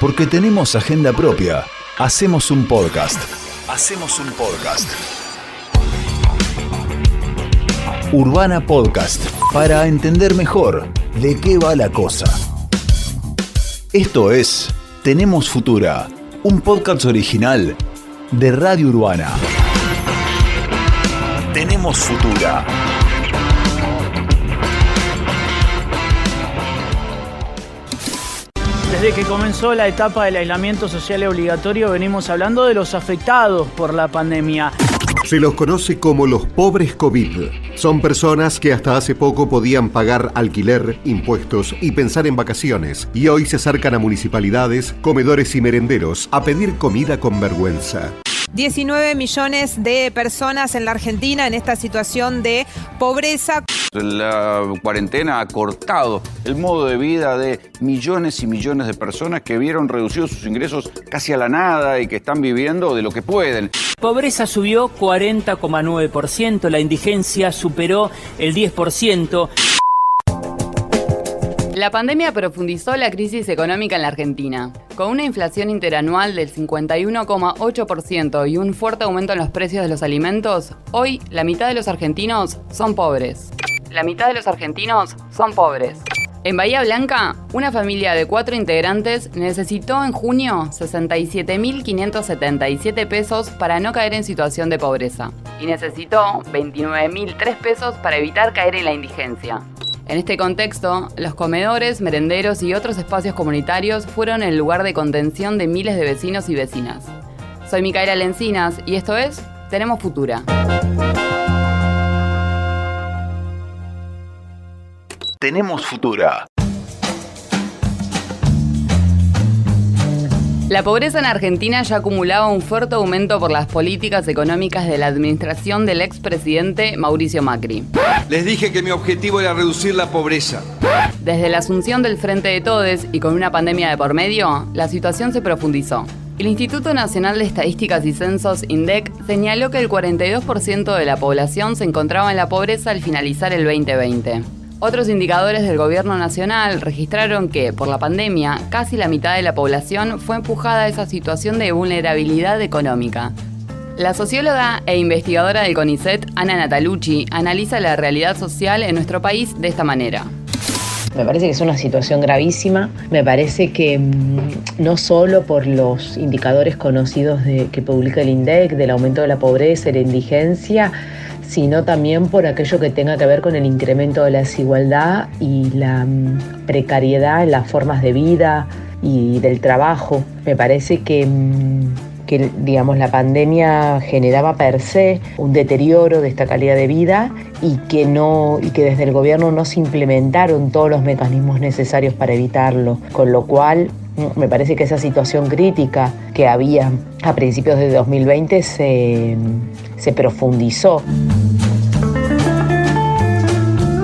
Porque tenemos agenda propia. Hacemos un podcast. Urbana Podcast. Para entender mejor de qué va la cosa. Esto es Tenemos Futura. Un podcast original de Radio Urbana. Tenemos Futura. Desde que comenzó la etapa del aislamiento social obligatorio venimos hablando de los afectados por la pandemia. Se los conoce como los pobres COVID. Son personas que hasta hace poco podían pagar alquiler, impuestos y pensar en vacaciones. Y hoy se acercan a municipalidades, comedores y merenderos a pedir comida con vergüenza. 19 millones de personas en la Argentina en esta situación de pobreza. La cuarentena ha cortado el modo de vida de millones y millones de personas que vieron reducidos sus ingresos casi a la nada y que están viviendo de lo que pueden. Pobreza subió 40,9%, la indigencia superó el 10%. La pandemia profundizó la crisis económica en la Argentina. Con una inflación interanual del 51,8% y un fuerte aumento en los precios de los alimentos, hoy la mitad de los argentinos son pobres. En Bahía Blanca, una familia de 4 integrantes necesitó en junio 67.577 pesos para no caer en situación de pobreza. Y necesitó 29.003 pesos para evitar caer en la indigencia. En este contexto, los comedores, merenderos y otros espacios comunitarios fueron el lugar de contención de miles de vecinos y vecinas. Soy Micaela Lencinas y esto es Tenemos Futura. Tenemos Futura. La pobreza en Argentina ya acumulaba un fuerte aumento por las políticas económicas de la administración del expresidente Mauricio Macri. Les dije que mi objetivo era reducir la pobreza. Desde la asunción del Frente de Todes y con una pandemia de por medio, la situación se profundizó. El Instituto Nacional de Estadísticas y Censos, INDEC, señaló que el 42% de la población se encontraba en la pobreza al finalizar el 2020. Otros indicadores del gobierno nacional registraron que, por la pandemia, casi la mitad de la población fue empujada a esa situación de vulnerabilidad económica. La socióloga e investigadora del CONICET, Ana Natalucci, analiza la realidad social en nuestro país de esta manera. Me parece que es una situación gravísima. Me parece que no solo por los indicadores conocidos que publica el INDEC, del aumento de la pobreza y la indigencia, sino también por aquello que tenga que ver con el incremento de la desigualdad y la precariedad en las formas de vida y del trabajo. Me parece que digamos, la pandemia generaba per se un deterioro de esta calidad de vida y que desde el gobierno no se implementaron todos los mecanismos necesarios para evitarlo, con lo cual me parece que esa situación crítica que había a principios de 2020 se profundizó.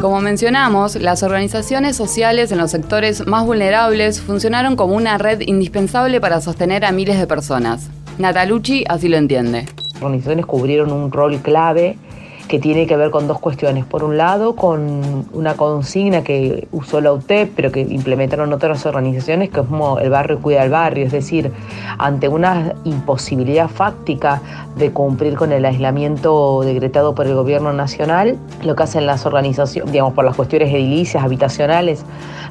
Como mencionamos, las organizaciones sociales en los sectores más vulnerables funcionaron como una red indispensable para sostener a miles de personas. Natalucci así lo entiende. Las organizaciones cubrieron un rol clave que tiene que ver con dos cuestiones. Por un lado, con una consigna que usó la UTEP, pero que implementaron otras organizaciones, que es como el barrio cuida al barrio, es decir, ante una imposibilidad fáctica de cumplir con el aislamiento decretado por el gobierno nacional, lo que hacen las organizaciones, digamos, por las cuestiones edilicias, habitacionales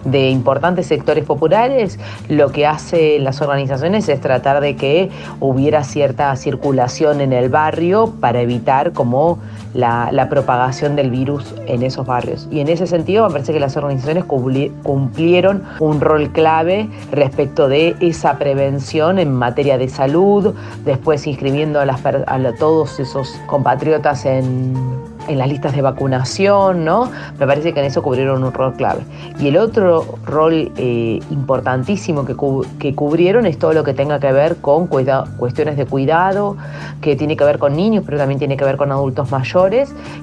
de importantes sectores populares, lo que hacen las organizaciones es tratar de que hubiera cierta circulación en el barrio para evitar como la propagación del virus en esos barrios. Y en ese sentido me parece que las organizaciones cumplieron un rol clave respecto de esa prevención en materia de salud, después inscribiendo a todos esos compatriotas en las listas de vacunación, ¿no? Me parece que en eso cubrieron un rol clave. Y el otro rol importantísimo que cubrieron es todo lo que tenga que ver con cuestiones de cuidado, que tiene que ver con niños, pero también tiene que ver con adultos mayores,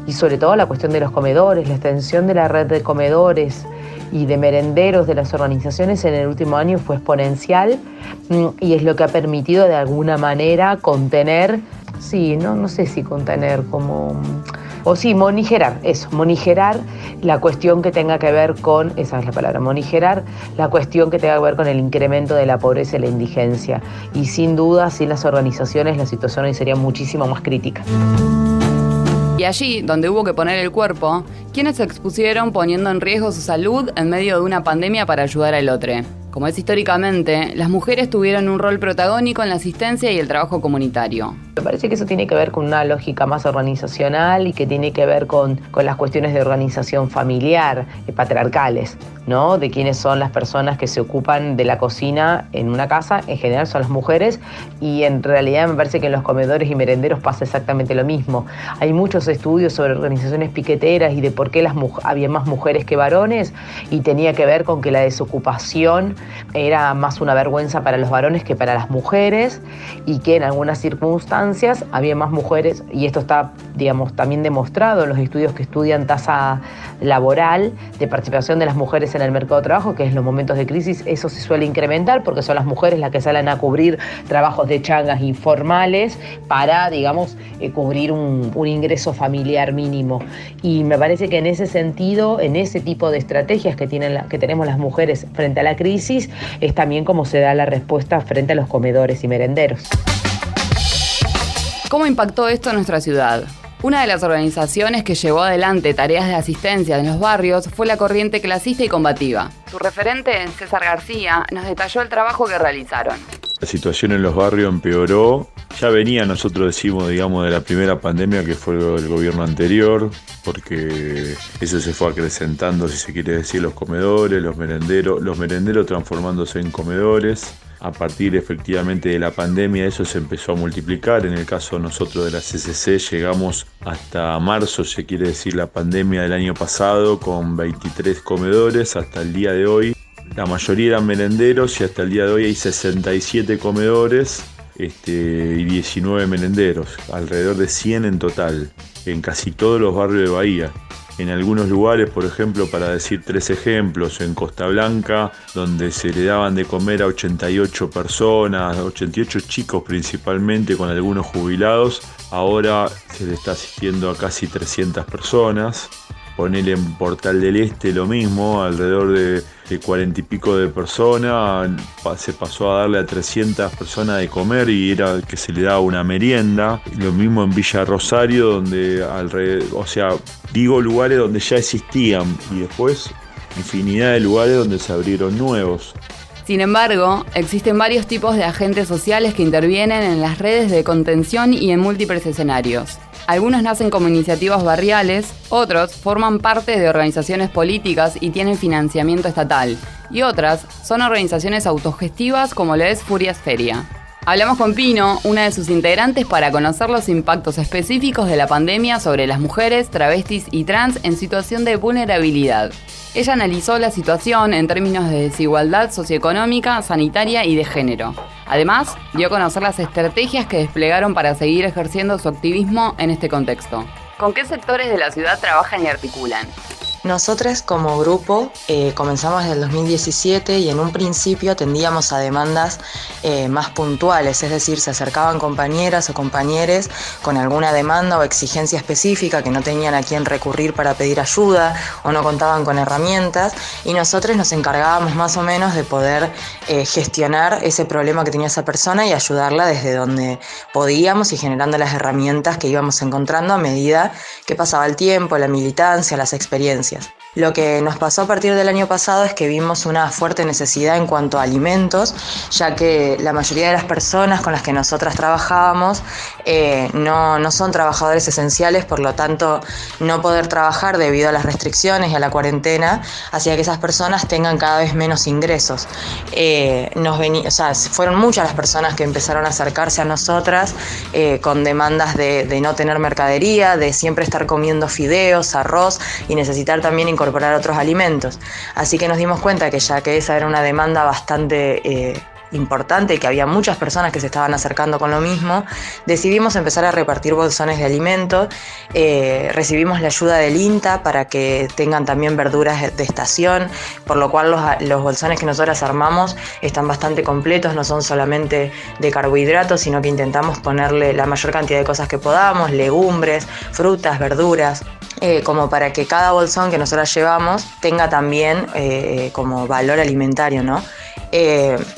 y sobre todo la cuestión de los comedores, la extensión de la red de comedores y de merenderos de las organizaciones en el último año fue exponencial, y es lo que ha permitido de alguna manera contener, sí, no sé si contener, como o sí, monigerar la cuestión que tenga que ver con, esa es la palabra, monigerar la cuestión que tenga que ver con el incremento de la pobreza y la indigencia. Y sin duda, sin las organizaciones, la situación hoy sería muchísimo más crítica. Y allí, donde hubo que poner el cuerpo, ¿quiénes se expusieron poniendo en riesgo su salud en medio de una pandemia para ayudar al otro? Como es históricamente, las mujeres tuvieron un rol protagónico en la asistencia y el trabajo comunitario. Me parece que eso tiene que ver con una lógica más organizacional y que tiene que ver con las cuestiones de organización familiar, patriarcales, ¿no? De quiénes son las personas que se ocupan de la cocina en una casa, en general son las mujeres, y en realidad me parece que en los comedores y merenderos pasa exactamente lo mismo. Hay muchos estudios sobre organizaciones piqueteras y de por qué había más mujeres que varones, y tenía que ver con que la desocupación era más una vergüenza para los varones que para las mujeres, y que en algunas circunstancias había más mujeres, y esto está, digamos, también demostrado en los estudios que estudian tasa laboral de participación de las mujeres en el mercado de trabajo, que en los momentos de crisis eso se suele incrementar porque son las mujeres las que salen a cubrir trabajos de changas informales para, digamos, cubrir un ingreso familiar mínimo. Y me parece que en ese sentido, en ese tipo de estrategias que tenemos las mujeres frente a la crisis, es también como se da la respuesta frente a los comedores y merenderos. ¿Cómo impactó esto en nuestra ciudad? Una de las organizaciones que llevó adelante tareas de asistencia en los barrios fue la Corriente Clasista y Combativa. Su referente, César García, nos detalló el trabajo que realizaron. La situación en los barrios empeoró. Ya venía, nosotros decimos, digamos, de la primera pandemia que fue el gobierno anterior, porque eso se fue acrecentando, si se quiere decir, los comedores, los merenderos transformándose en comedores. A partir efectivamente de la pandemia eso se empezó a multiplicar. En el caso nosotros de la CCC llegamos hasta marzo, se quiere decir, la pandemia del año pasado, con 23 comedores hasta el día de hoy. La mayoría eran merenderos y hasta el día de hoy hay 67 comedores y 19 merenderos, alrededor de 100 en total, en casi todos los barrios de Bahía. En algunos lugares, por ejemplo, para decir 3 ejemplos, en Costa Blanca, donde se le daban de comer a 88 personas, 88 chicos principalmente, con algunos jubilados, ahora se le está asistiendo a casi 300 personas. Ponele en Portal del Este lo mismo, alrededor de 40 y pico de personas, se pasó a darle a 300 personas de comer y era que se le daba una merienda. Lo mismo en Villa Rosario, donde digo lugares donde ya existían, y después infinidad de lugares donde se abrieron nuevos. Sin embargo, existen varios tipos de agentes sociales que intervienen en las redes de contención y en múltiples escenarios. Algunos nacen como iniciativas barriales, otros forman parte de organizaciones políticas y tienen financiamiento estatal, y otras son organizaciones autogestivas como lo es Furias Feria. Hablamos con Pino, una de sus integrantes, para conocer los impactos específicos de la pandemia sobre las mujeres, travestis y trans en situación de vulnerabilidad. Ella analizó la situación en términos de desigualdad socioeconómica, sanitaria y de género. Además, dio a conocer las estrategias que desplegaron para seguir ejerciendo su activismo en este contexto. ¿Con qué sectores de la ciudad trabajan y articulan? Nosotros como grupo comenzamos desde el 2017 y en un principio atendíamos a demandas más puntuales, es decir, se acercaban compañeras o compañeros con alguna demanda o exigencia específica que no tenían a quién recurrir para pedir ayuda o no contaban con herramientas, y nosotros nos encargábamos más o menos de poder gestionar ese problema que tenía esa persona y ayudarla desde donde podíamos y generando las herramientas que íbamos encontrando a medida que pasaba el tiempo, la militancia, las experiencias. Lo que nos pasó a partir del año pasado es que vimos una fuerte necesidad en cuanto a alimentos, ya que la mayoría de las personas con las que nosotras trabajábamos no son trabajadores esenciales, por lo tanto no poder trabajar debido a las restricciones y a la cuarentena hacía que esas personas tengan cada vez menos ingresos. Fueron muchas las personas que empezaron a acercarse a nosotras con demandas de no tener mercadería, de siempre estar comiendo fideos, arroz y necesitar también incorporar otros alimentos. Así que nos dimos cuenta que ya que esa era una demanda bastante importante y que había muchas personas que se estaban acercando con lo mismo, decidimos empezar a repartir bolsones de alimentos. Recibimos la ayuda del INTA para que tengan también verduras de estación, por lo cual los bolsones que nosotras armamos están bastante completos, no son solamente de carbohidratos, sino que intentamos ponerle la mayor cantidad de cosas que podamos, legumbres, frutas, verduras, como para que cada bolsón que nosotras llevamos tenga también como valor alimentario, ¿no?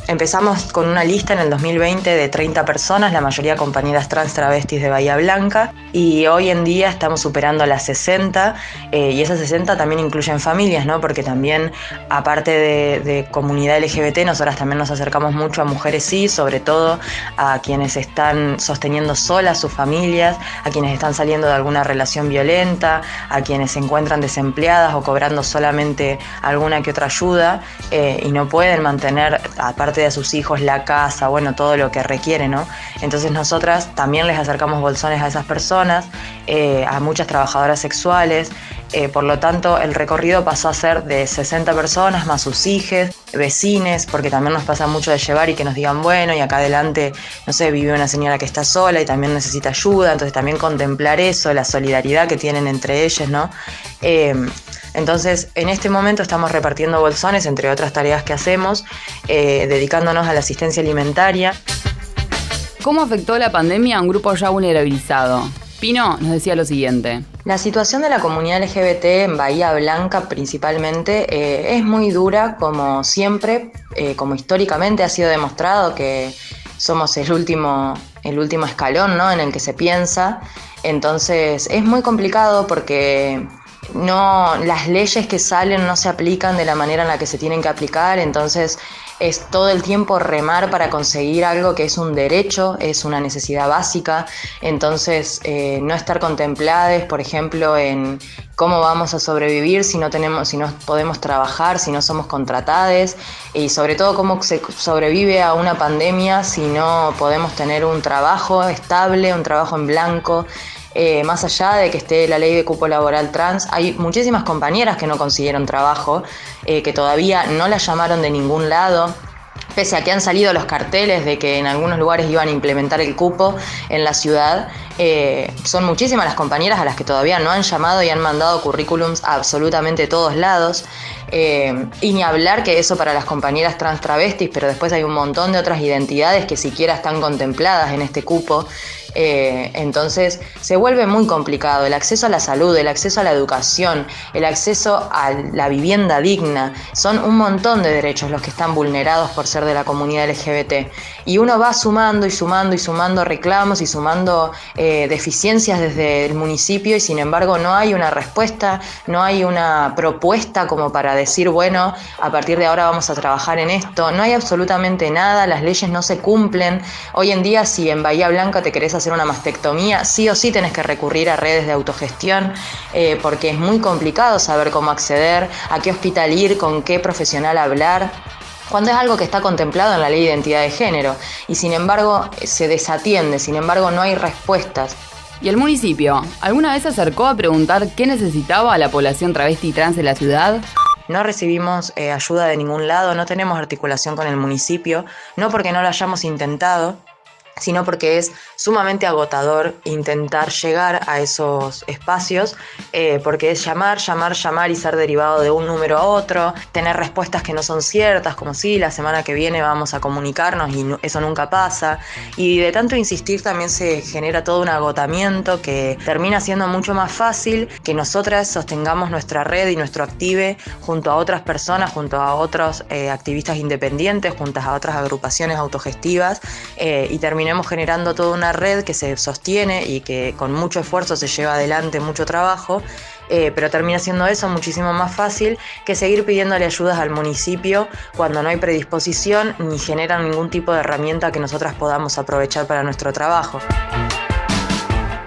Empezamos con una lista en el 2020 de 30 personas, la mayoría compañeras trans travestis de Bahía Blanca, y hoy en día estamos superando las 60, y esas 60 también incluyen familias, ¿no? Porque también, aparte de comunidad LGBT, nosotras también nos acercamos mucho a mujeres cis, sobre todo a quienes están sosteniendo solas sus familias, a quienes están saliendo de alguna relación violenta, a quienes se encuentran desempleadas o cobrando solamente alguna que otra ayuda y no pueden mantener, aparte de a sus hijos, la casa, bueno, todo lo que requiere, ¿no? Entonces nosotras también les acercamos bolsones a esas personas, a muchas trabajadoras sexuales. Por lo tanto, el recorrido pasó a ser de 60 personas más sus hijos, vecines, porque también nos pasa mucho de llevar y que nos digan, bueno, y acá adelante, no sé, vive una señora que está sola y también necesita ayuda, entonces también contemplar eso, la solidaridad que tienen entre ellas, ¿no? Entonces, en este momento estamos repartiendo bolsones, entre otras tareas que hacemos, dedicándonos a la asistencia alimentaria. ¿Cómo afectó la pandemia a un grupo ya vulnerabilizado? Pino nos decía lo siguiente. La situación de la comunidad LGBT en Bahía Blanca principalmente es muy dura, como siempre, como históricamente ha sido demostrado que somos el último escalón, ¿no?, en el que se piensa. Entonces es muy complicado porque las leyes que salen no se aplican de la manera en la que se tienen que aplicar, entonces es todo el tiempo remar para conseguir algo que es un derecho, es una necesidad básica. Entonces no estar contempladas, por ejemplo, en cómo vamos a sobrevivir si no podemos trabajar, si no somos contratadas, y sobre todo cómo se sobrevive a una pandemia si no podemos tener un trabajo estable, un trabajo en blanco. Más allá de que esté la ley de cupo laboral trans, hay muchísimas compañeras que no consiguieron trabajo, que todavía no las llamaron de ningún lado, pese a que han salido los carteles de que en algunos lugares iban a implementar el cupo en la ciudad. Son muchísimas las compañeras a las que todavía no han llamado y han mandado currículums a absolutamente todos lados. Y ni hablar que eso para las compañeras trans travestis, pero después hay un montón de otras identidades que siquiera están contempladas en este cupo. Entonces se vuelve muy complicado el acceso a la salud, el acceso a la educación, el acceso a la vivienda digna. Son un montón de derechos los que están vulnerados por ser de la comunidad LGBT, y uno va sumando y sumando y sumando reclamos y sumando deficiencias desde el municipio, y sin embargo no hay una respuesta, no hay una propuesta como para decir, bueno, a partir de ahora vamos a trabajar en esto. No hay absolutamente nada, las leyes no se cumplen. Hoy en día, si en Bahía Blanca te querés hacer una mastectomía, sí o sí tenés que recurrir a redes de autogestión, porque es muy complicado saber cómo acceder, a qué hospital ir, con qué profesional hablar, cuando es algo que está contemplado en la ley de identidad de género, y sin embargo se desatiende, sin embargo no hay respuestas. ¿Y el municipio alguna vez se acercó a preguntar qué necesitaba a la población travesti y trans de la ciudad? No recibimos ayuda de ningún lado, no tenemos articulación con el municipio, no porque no lo hayamos intentado, sino porque es sumamente agotador intentar llegar a esos espacios, porque es llamar y ser derivado de un número a otro, tener respuestas que no son ciertas, como sí, la semana que viene vamos a comunicarnos, y eso nunca pasa, y de tanto insistir también se genera todo un agotamiento que termina siendo mucho más fácil que nosotras sostengamos nuestra red y nuestro active junto a otras personas, junto a otros activistas independientes, junto a otras agrupaciones autogestivas, y terminamos generando toda una red que se sostiene y que con mucho esfuerzo se lleva adelante, mucho trabajo, pero termina siendo eso muchísimo más fácil que seguir pidiéndole ayudas al municipio cuando no hay predisposición ni generan ningún tipo de herramienta que nosotras podamos aprovechar para nuestro trabajo.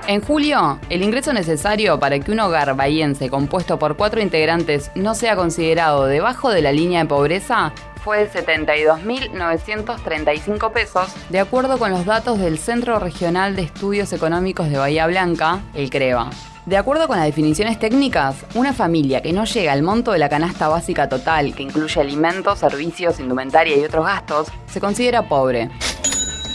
En julio, el ingreso necesario para que un hogar bahiense compuesto por 4 integrantes no sea considerado debajo de la línea de pobreza fue de 72.935 pesos, de acuerdo con los datos del Centro Regional de Estudios Económicos de Bahía Blanca, el CREBA. De acuerdo con las definiciones técnicas, una familia que no llega al monto de la canasta básica total, que incluye alimentos, servicios, indumentaria y otros gastos, se considera pobre.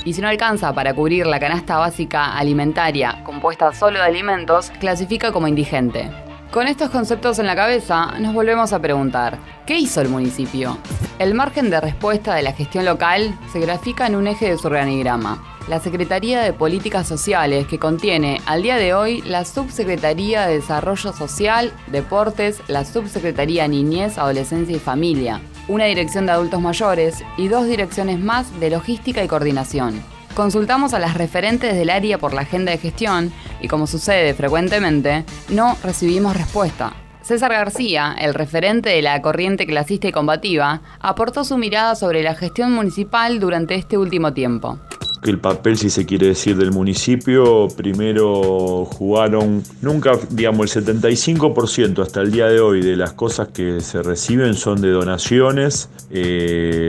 Y si no alcanza para cubrir la canasta básica alimentaria, compuesta solo de alimentos, clasifica como indigente. Con estos conceptos en la cabeza, nos volvemos a preguntar, ¿qué hizo el municipio? El margen de respuesta de la gestión local se grafica en un eje de su organigrama. La Secretaría de Políticas Sociales, que contiene al día de hoy la Subsecretaría de Desarrollo Social, Deportes, la Subsecretaría Niñez, Adolescencia y Familia, una dirección de adultos mayores y 2 direcciones más de logística y coordinación. Consultamos a las referentes del área por la agenda de gestión y, como sucede frecuentemente, no recibimos respuesta. César García, el referente de la corriente clasista y combativa, aportó su mirada sobre la gestión municipal durante este último tiempo. El papel, si se quiere decir, del municipio, primero jugaron, nunca, digamos, el 75% hasta el día de hoy de las cosas que se reciben son de donaciones,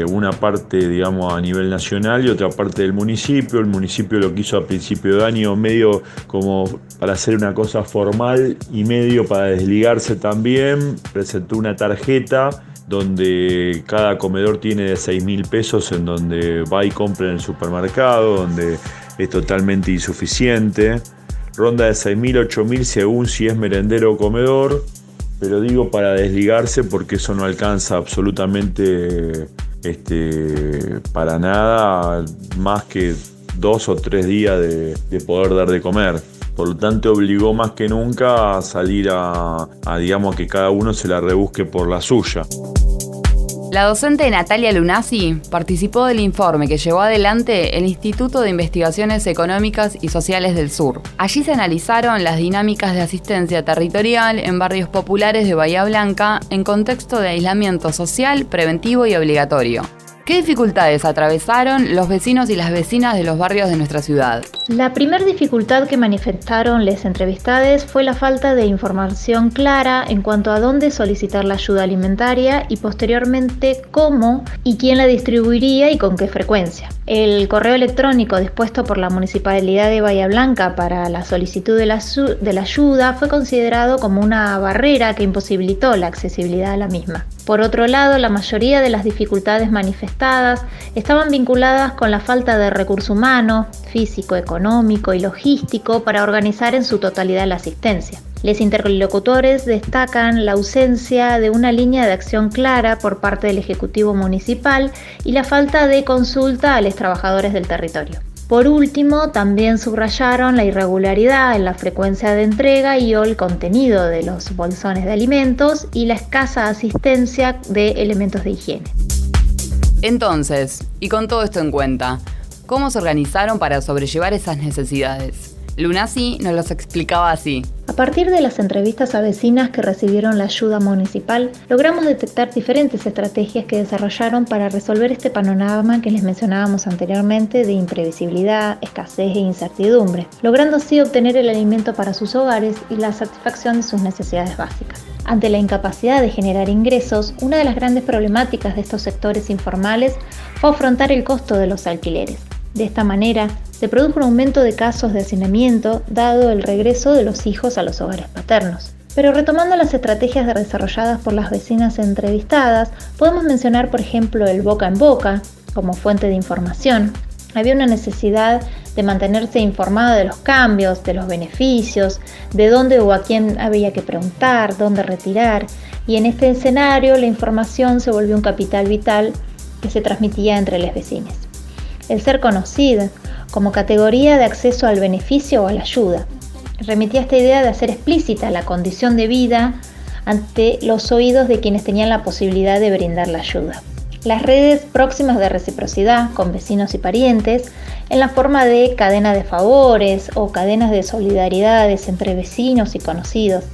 una parte, digamos, a nivel nacional y otra parte del municipio. El municipio lo quiso a principio de año, medio como para hacer una cosa formal y medio para desligarse también, presentó una tarjeta donde cada comedor tiene de 6.000 pesos, en donde va y compra en el supermercado, donde es totalmente insuficiente. Ronda de 6.000, 8.000 según si es merendero o comedor, pero digo para desligarse porque eso no alcanza absolutamente para nada, más que 2 o 3 días de poder dar de comer. Por lo tanto, obligó más que nunca a salir a digamos, que cada uno se la rebusque por la suya. La docente Natalia Lunasi participó del informe que llevó adelante el Instituto de Investigaciones Económicas y Sociales del Sur. Allí se analizaron las dinámicas de asistencia territorial en barrios populares de Bahía Blanca en contexto de aislamiento social, preventivo y obligatorio. ¿Qué dificultades atravesaron los vecinos y las vecinas de los barrios de nuestra ciudad? La primera dificultad que manifestaron les entrevistades fue la falta de información clara en cuanto a dónde solicitar la ayuda alimentaria y posteriormente cómo y quién la distribuiría y con qué frecuencia. El correo electrónico dispuesto por la Municipalidad de Bahía Blanca para la solicitud de la ayuda fue considerado como una barrera que imposibilitó la accesibilidad a la misma. Por otro lado, la mayoría de las dificultades manifestadas estaban vinculadas con la falta de recurso humano, físico, económico y logístico para organizar en su totalidad la asistencia. Los interlocutores destacan la ausencia de una línea de acción clara por parte del Ejecutivo Municipal y la falta de consulta a los trabajadores del territorio. Por último, también subrayaron la irregularidad en la frecuencia de entrega y o el contenido de los bolsones de alimentos y la escasa asistencia de elementos de higiene. Entonces, y con todo esto en cuenta, ¿cómo se organizaron para sobrellevar esas necesidades? Lunasi nos los explicaba así. A partir de las entrevistas a vecinas que recibieron la ayuda municipal, logramos detectar diferentes estrategias que desarrollaron para resolver este panorama que les mencionábamos anteriormente de imprevisibilidad, escasez e incertidumbre, logrando así obtener el alimento para sus hogares y la satisfacción de sus necesidades básicas. Ante la incapacidad de generar ingresos, una de las grandes problemáticas de estos sectores informales fue afrontar el costo de los alquileres. De esta manera, se produjo un aumento de casos de hacinamiento dado el regreso de los hijos a los hogares paternos. Pero retomando las estrategias desarrolladas por las vecinas entrevistadas, podemos mencionar por ejemplo el boca en boca como fuente de información. Había una necesidad de mantenerse informada de los cambios, de los beneficios, de dónde o a quién había que preguntar, dónde retirar, y en este escenario la información se volvió un capital vital que se transmitía entre las vecinas. El ser conocida como categoría de acceso al beneficio o a la ayuda remitía a esta idea de hacer explícita la condición de vida ante los oídos de quienes tenían la posibilidad de brindar la ayuda. Las redes próximas de reciprocidad con vecinos y parientes en la forma de cadena de favores o cadenas de solidaridades entre vecinos y conocidos,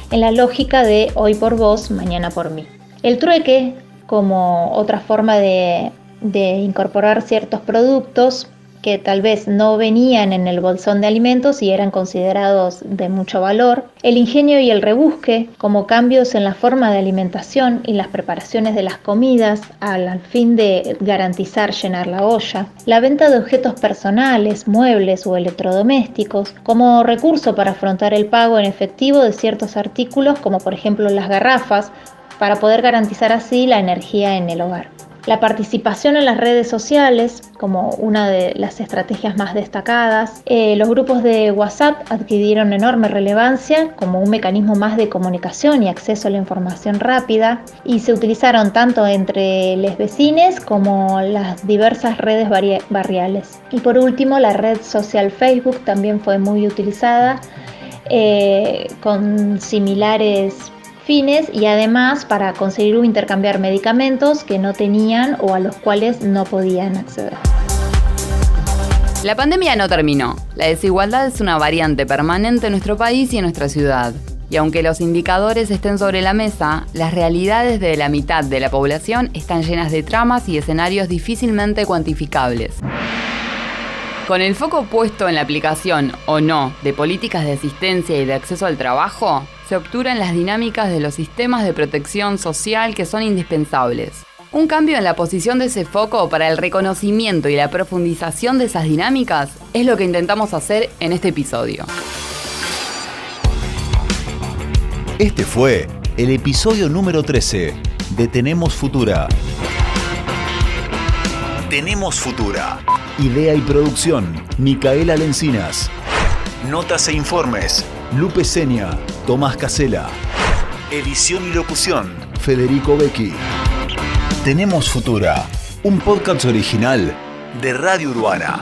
en la lógica de hoy por vos, mañana por mí. El trueque como otra forma de incorporar ciertos productos que tal vez no venían en el bolsón de alimentos y eran considerados de mucho valor, el ingenio y el rebusque, como cambios en la forma de alimentación y las preparaciones de las comidas al fin de garantizar llenar la olla, la venta de objetos personales, muebles o electrodomésticos como recurso para afrontar el pago en efectivo de ciertos artículos, como por ejemplo las garrafas, para poder garantizar así la energía en el hogar. La participación en las redes sociales, como una de las estrategias más destacadas, los grupos de WhatsApp adquirieron enorme relevancia como un mecanismo más de comunicación y acceso a la información rápida y se utilizaron tanto entre los vecinos como las diversas redes barriales. Y por último, la red social Facebook también fue muy utilizada con similares fines y además para conseguir o intercambiar medicamentos que no tenían o a los cuales no podían acceder. La pandemia no terminó. La desigualdad es una variante permanente en nuestro país y en nuestra ciudad. Y aunque los indicadores estén sobre la mesa, las realidades de la mitad de la población están llenas de tramas y escenarios difícilmente cuantificables. Con el foco puesto en la aplicación o no de políticas de asistencia y de acceso al trabajo, se obturan las dinámicas de los sistemas de protección social que son indispensables. Un cambio en la posición de ese foco para el reconocimiento y la profundización de esas dinámicas es lo que intentamos hacer en este episodio. Este fue el episodio número 13 de Tenemos Futura. Tenemos Futura. Idea y producción, Micaela Lencinas. Notas e informes, Lupe Seña, Tomás Casela. Edición y locución, Federico Becchi. Tenemos Futura, un podcast original de Radio Urbana.